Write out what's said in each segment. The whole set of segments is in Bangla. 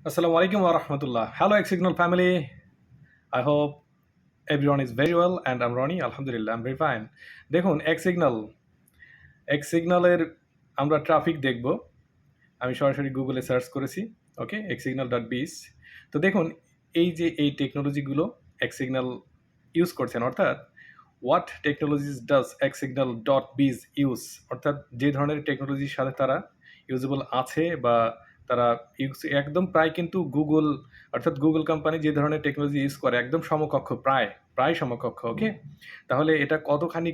Assalamu alaikum wa rahmatullah. Hello, X Signal family. I hope everyone is very well, and I'm Ronnie. Alhamdulillah, I'm very fine. দেখুন এক্স সিগনালের আমরা ট্রাফিক দেখব। আমি সরাসরি গুগলে সার্চ করেছি। ওকে, xsignal.biz। তো দেখুন, এই যে এই টেকনোলজিগুলো এক্স সিগন্যাল ইউজ করছেন, অর্থাৎ what technologies does xsignal.biz use, অর্থাৎ যে ধরনের টেকনোলজির সাথে তারা ইউজেবল আছে বা তারা ইউজ একদম প্রায় কিন্তু গুগল, অর্থাৎ গুগল কোম্পানি যে ধরনের টেকনোলজি ইউজ করে একদম সমকক্ষ, প্রায় সমকক্ষ। ওকে, তাহলে এটা কতখানি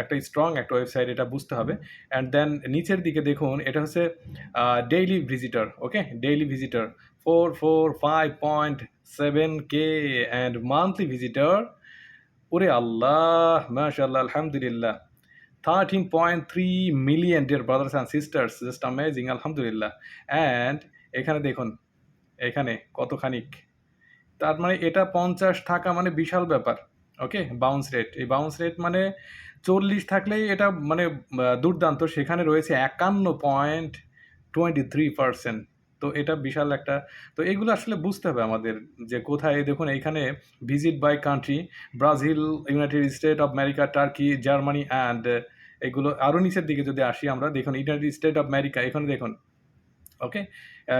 একটা স্ট্রং একটা ওয়েবসাইট, এটা বুঝতে হবে। অ্যান্ড দেন নিচের দিকে দেখুন, এটা হচ্ছে daily visitor. Okay, daily visitor 445.7K and monthly visitor, ওরে আল্লাহ, মাশাআল্লাহ, আলহামদুলিল্লাহ, 13.3 million, deer brothers and sisters, just amazing, আলহামদুলিল্লাহ। অ্যান্ড এখানে দেখুন, এখানে কতখানিক, তার মানে এটা 50 থাকা মানে বিশাল ব্যাপার। ওকে, বাউন্স রেট, এই বাউন্স রেট মানে 40 থাকলেই এটা মানে দুর্দান্ত। সেখানে রয়েছে 51.23%। তো এটা বিশাল একটা, তো এগুলো আসলে বুঝতে হবে আমাদের যে কোথায়। দেখুন এইখানে visit by country, Brazil, United State of America, Turkey, Germany and এগুলো আরও নিচের দিকে যদি আসি আমরা, দেখুন ইউনাইটেড স্টেট অফ আমেরিকা, এখানে দেখুন। Okay,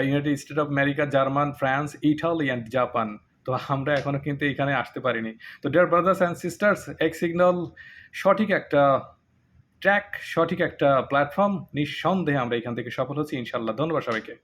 United State of America, German, France, Italy and Japan. তো আমরা এখনো কিন্তু এখানে আসতে পারিনি। তো dear brothers and sisters, X signal সঠিক একটা ট্র্যাক, সঠিক একটা প্ল্যাটফর্ম। নিঃসন্দেহে আমরা এখান থেকে সফল হচ্ছি ইনশাল্লাহ। ধন্যবাদ সবাইকে।